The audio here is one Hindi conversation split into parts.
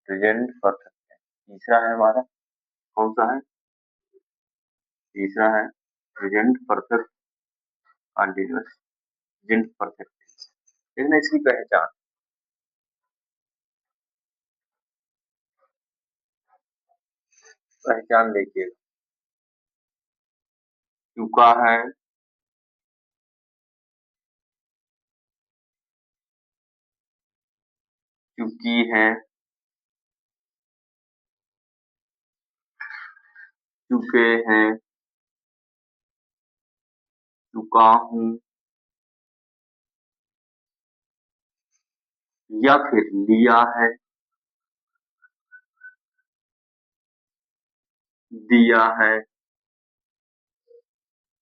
प्रेजेंट परफेक्ट है। तीसरा है हमारा, कौन सा है? तीसरा है present perfect continuous, present perfect. देखना इसकी पहचान, पहचान देखिए। चुका है, चुकी है, चुके हैं, चुका हूँ, या फिर लिया है, दिया है,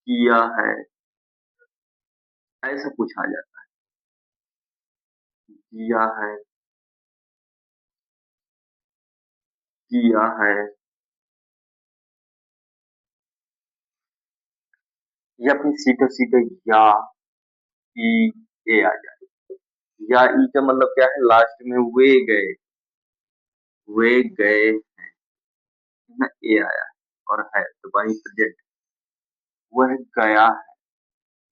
किया है, ऐसा कुछ आ जाता है। दिया है, किया है, या फिर सीधे सीधे या ई ए आ जाए। या ई का मतलब क्या है? लास्ट में वे गए, वे गए ना, ए आया और है तो वही प्रेजेंट। वह गया है,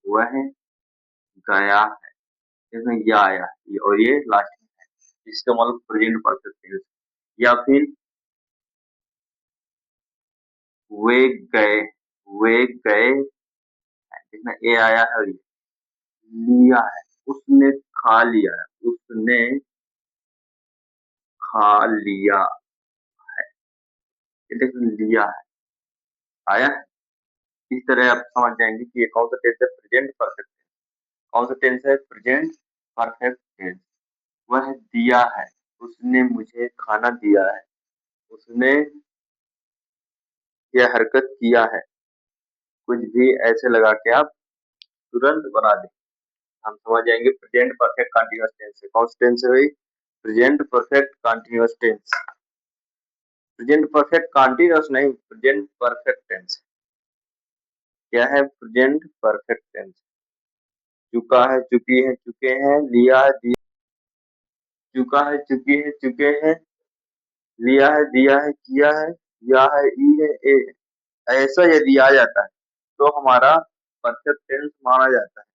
वह गया है, इसमें या आया और ये लास्ट में है, इसका मतलब प्रेजेंट परफेक्ट टेंस। या फिर वे गए, वे गए, इसमें ए आया है और ये लिया है, उसने खा लिया है, उसने खा लिया है, ये देखो लिया है, आया। इस तरह आप समझ जाएंगे कि ये कौन सा टेंस है, प्रेजेंट परफेक्ट। कौन सा टेंस है? Present perfect tense. वह दिया है, उसने मुझे खाना दिया है, उसने यह हरकत किया है। कुछ भी ऐसे लगा के आप तुरंत बना दें, हम समझ जाएंगे प्रेजेंट परफेक्ट कंटीन्यूअस टेंस है। कौन सा टेंस है भाई? Present perfect continuous tense. Present perfect continuous नहीं, प्रेजेंट परफेक्ट टेंस। क्या है? Present perfect tense. चुका है, चुकी है, चुके हैं, लिया है, दिया, चुका है, चुकी है, चुके हैं, लिया है, दिया है, किया है, या है, ई है, ए है। ऐसा यदि आ जाता है तो हमारा परफेक्ट टेंस माना जाता है।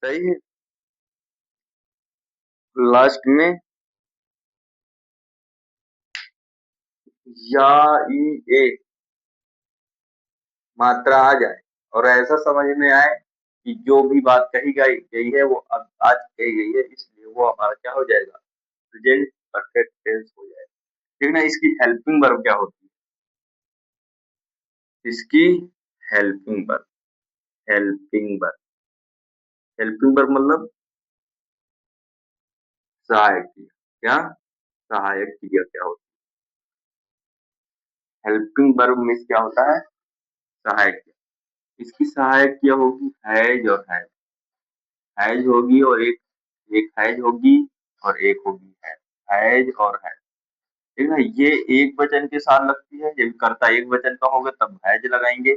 सही है। लास्ट में या ई ए मात्रा आ जाए और ऐसा समझ में आए कि जो भी बात कही गई है वो अब आज कही गई है, इसलिए वो हमारा क्या हो जाएगा? प्रेजेंट परफेक्ट टेंस हो जाएगा। ठीक ना? इसकी हेल्पिंग वर्ब क्या होती है? इसकी helping verb, helping verb, helping verb मतलब सहायक क्रिया। क्या? सहायक क्रिया क्या होती है? हेल्पिंग वर्ब में क्या होता है? सहायक क्रिया। इसकी सहायक क्रिया होगी हैज और हैज। हैज होगी और एक एक हैज होगी और एक होगी हैज। हैज और हैज, ठीक है। ये एक वचन के साथ लगती है। जब कर्ता एक वचन का होगा तब हैज लगाएंगे,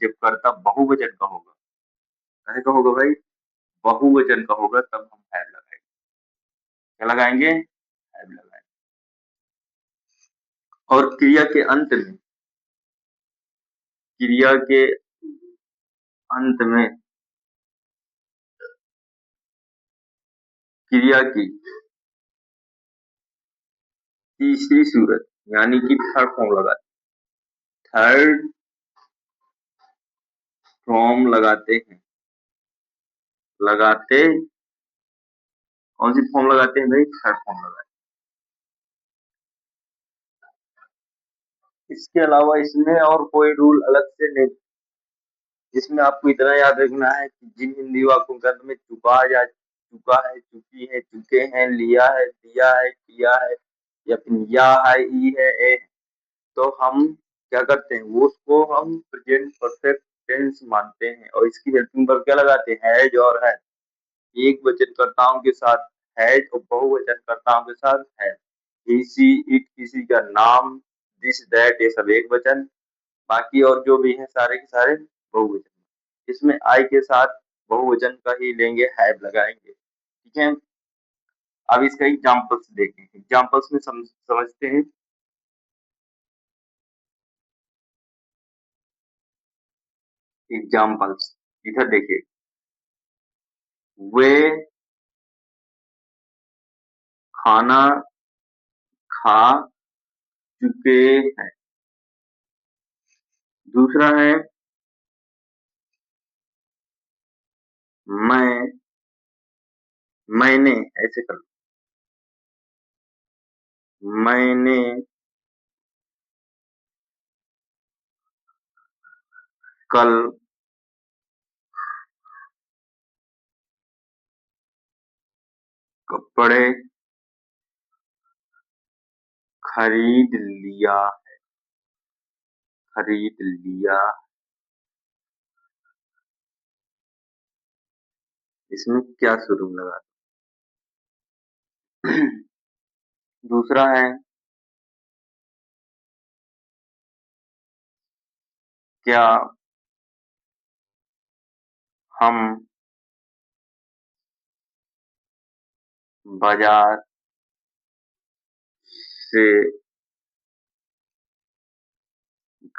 जब कर्ता बहुवचन का होगा, काहे का होगा भाई? बहुवचन का होगा तब हम हैज लगाएंगे। क्या लगाएंगे? हैज लगाएंगे। और क्रिया के अंत में, क्रिया के अंत में क्रिया की तीसरी सूरत यानी कि थर्ड फॉर्म लगाते, थर्ड फॉर्म लगाते हैं। लगाते, कौन सी फॉर्म लगाते हैं भाई? थर्ड फॉर्म लगाते हैं। इसके अलावा इसमें और कोई रूल अलग से नहीं। इसमें आपको इतना याद रखना है कि जिन हिंदी वाक्यों के अंत में चुका या चुका है, चुकी है, चुके हैं, लिया है, दिया है, किया है, या फिर या है, ई है, ए है, तो हम क्या करते हैं? वो उसको हम प्रेजेंट परफेक्ट टेंस मानते हैं और इसकी हेल्पिंग वर्ब क्या लगाते हैं? हैज और है। एक वचनकर्ताओं के साथ हैज और बहुवचनकर्ताओं के साथ है। इसी इट, किसी का नाम, दिस दैट, ये सब एक वचन। बाकी और जो भी है सारे के सारे बहुवचन। इसमें आई के साथ बहुवचन का ही लेंगे, हैव लगाएंगे। ठीक है। अब इसका एग्जाम्पल्स देखें, एग्जाम्पल्स में समझते हैं। एग्जाम्पल्स इधर देखिए, वे खाना खा चुके हैं। दूसरा है मैंने, ऐसे कर लो, मैंने कल कपड़े खरीद लिया, खरीद लिया। इसमें क्या शुरू में लगा? दूसरा है क्या हम बाजार से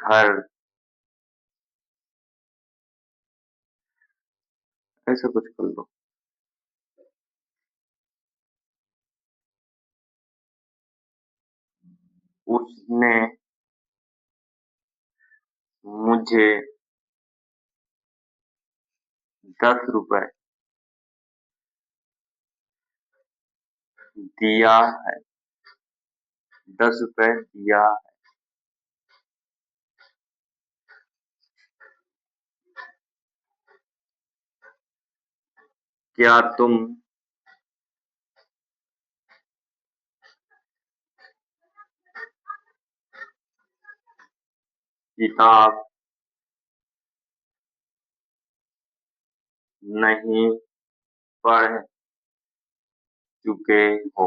घर, ऐसा कुछ कर लो। उसने मुझे 10 रुपए दिया है, 10 रुपए दिया। क्या तुम किताब नहीं पढ़ चुके हो?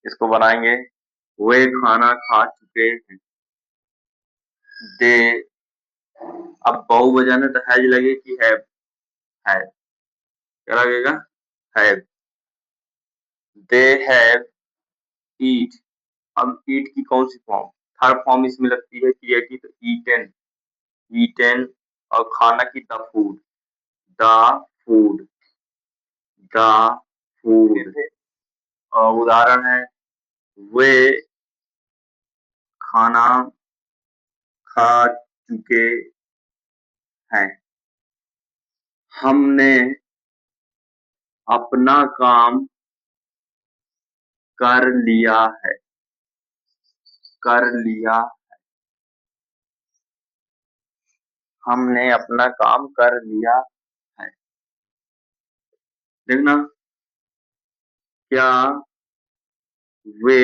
इसको बनाएंगे, वे खाना खा चुके हैं। दे, अब बहुवचन है तो हैज लगे कि है, क्या लगेगा? हैव। दे हैव ईट। अब ईट की कौन सी फॉर्म? थर्ड फॉर्म इसमें लगती है क्रिया की, तो ईटन, ईटन। और खाना की the food, the food, the food. उदाहरण है, वे खाना खा चुके हैं। हमने अपना काम कर लिया है, कर लिया। हमने अपना काम कर लिया है। देखना, क्या वे,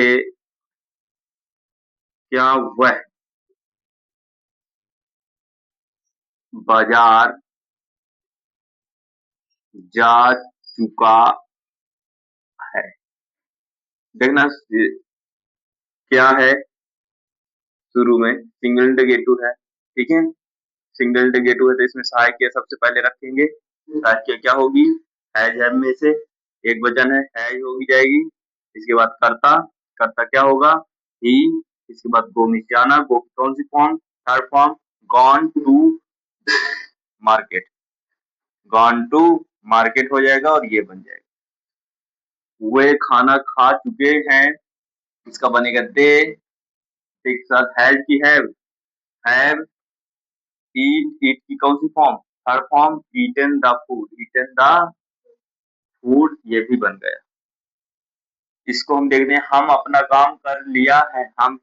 क्या वह बाजार जा चुका है? देखना, क्या है शुरू में? सिंगल इंटरगेटिव है, ठीक है। सिंगल इंटरगेटिव है तो इसमें सहायक सबसे पहले रखेंगे। सहायक क्या होगी? हैज हैव में से एक वचन है, हैज होगी जाएगी। इसके बाद कर्ता, कर्ता क्या होगा? ही। इसके बाद गो में जाना, गो की कौन सी form? Third form, gone to market, gone to market हो जाएगा और ये बन जाएगा। वे खाना खा चुके हैं, इसका बनेगा दे, एक साथ हैज की हैव, ईट की कौन सी form? Third form, eaten the food, eaten the food, ये भी बन गया। इसको हम देखते हैं, हम अपना काम कर लिया है। हम